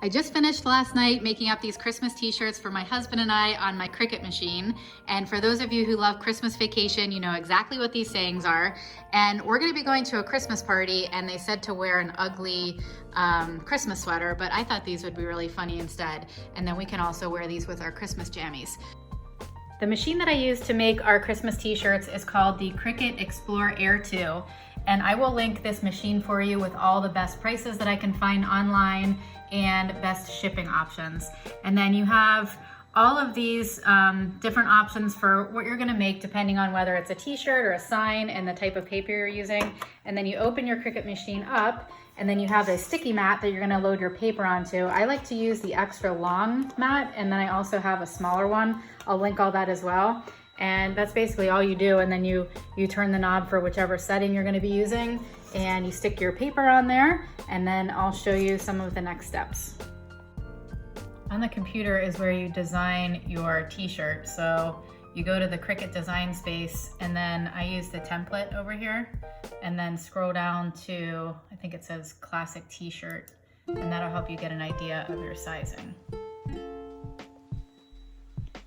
I just finished last night making up these Christmas t-shirts for my husband and I on my Cricut machine. And for those of you who love Christmas Vacation, you know exactly what these sayings are. And we're gonna be going to a Christmas party and they said to wear an ugly Christmas sweater, but I thought these would be really funny instead. And then we can also wear these with our Christmas jammies. The machine that I use to make our Christmas t-shirts is called the Cricut Explore Air 2. And I will link this machine for you with all the best prices that I can find online and best shipping options. And then you have all of these different options for what you're gonna make depending on whether it's a t-shirt or a sign and the type of paper you're using. And then you open your Cricut machine up and then you have a sticky mat that you're gonna load your paper onto. I like to use the extra long mat and then I also have a smaller one. I'll link all that as well. And that's basically all you do. And then you turn the knob for whichever setting you're gonna be using and you stick your paper on there and then I'll show you some of the next steps. On the computer is where you design your t-shirt. So you go to the Cricut design space and then I use the template over here and then scroll down to, I think it says classic t-shirt, and that'll help you get an idea of your sizing.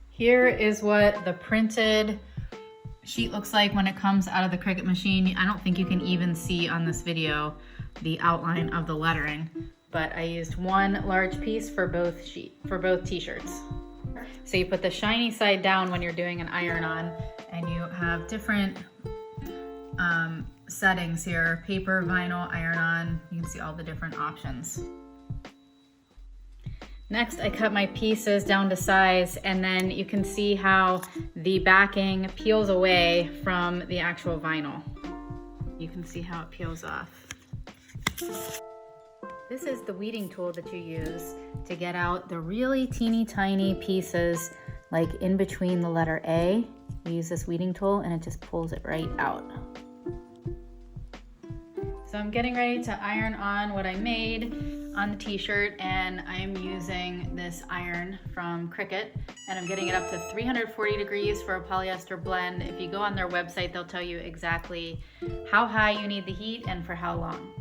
Here is what the printed sheet looks like when it comes out of the Cricut machine. I don't think you can even see on this video the outline of the lettering, but I used one large piece for both t-shirts. So you put the shiny side down when you're doing an iron-on, and you have different settings here: paper, vinyl, iron-on. You can see all the different options. Next, I cut my pieces down to size, and then you can see how the backing peels away from the actual vinyl. You can see how it peels off. This is the weeding tool that you use to get out the really teeny tiny pieces, like in between the letter A. You use this weeding tool and it just pulls it right out. So I'm getting ready to iron on what I made on the t-shirt, and I'm using this iron from Cricut, and I'm getting it up to 340 degrees for a polyester blend. If you go on their website, they'll tell you exactly how high you need the heat and for how long.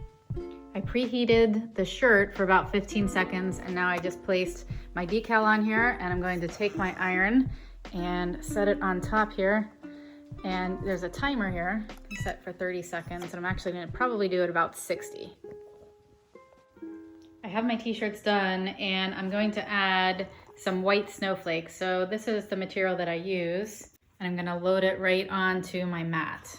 I preheated the shirt for about 15 seconds, and now I just placed my decal on here, and I'm going to take my iron and set it on top here. And there's a timer here set for 30 seconds, and I'm actually going to probably do it about 60. I have my t-shirts done, and I'm going to add some white snowflakes. So this is the material that I use, and I'm going to load it right onto my mat.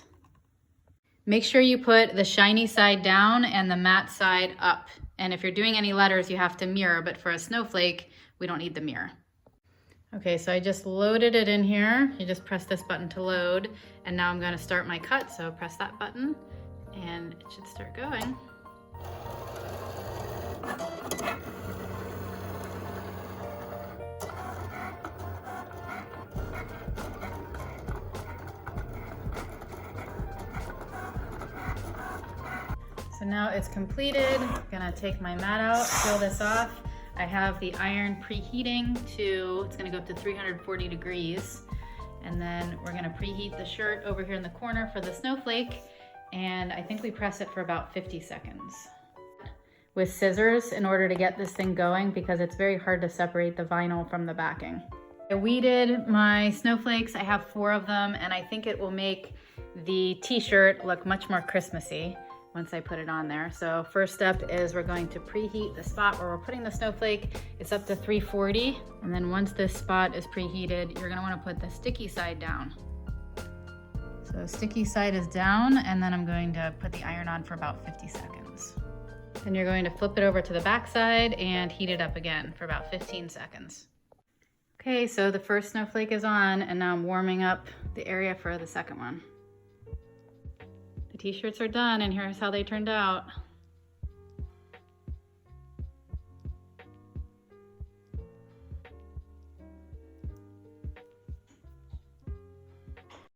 Make sure you put the shiny side down and the matte side up. And if you're doing any letters, you have to mirror, but for a snowflake, we don't need the mirror. Okay, so I just loaded it in here. You just press this button to load, and now I'm going to start my cut. So press that button, and it should start going. So now it's completed. I'm gonna take my mat out, peel this off. I have the iron preheating to, it's gonna go up to 340 degrees. And then we're gonna preheat the shirt over here in the corner for the snowflake. And I think we press it for about 50 seconds. With scissors in order to get this thing going, because it's very hard to separate the vinyl from the backing. I weeded my snowflakes. I have 4 of them, and I think it will make the t-shirt look much more Christmassy once I put it on there. So first step is we're going to preheat the spot where we're putting the snowflake. It's up to 340. And then once this spot is preheated, you're gonna wanna put the sticky side down. So sticky side is down, and then I'm going to put the iron on for about 50 seconds. Then you're going to flip it over to the back side and heat it up again for about 15 seconds. Okay, so the first snowflake is on, and now I'm warming up the area for the second one. The t-shirts are done, and here's how they turned out.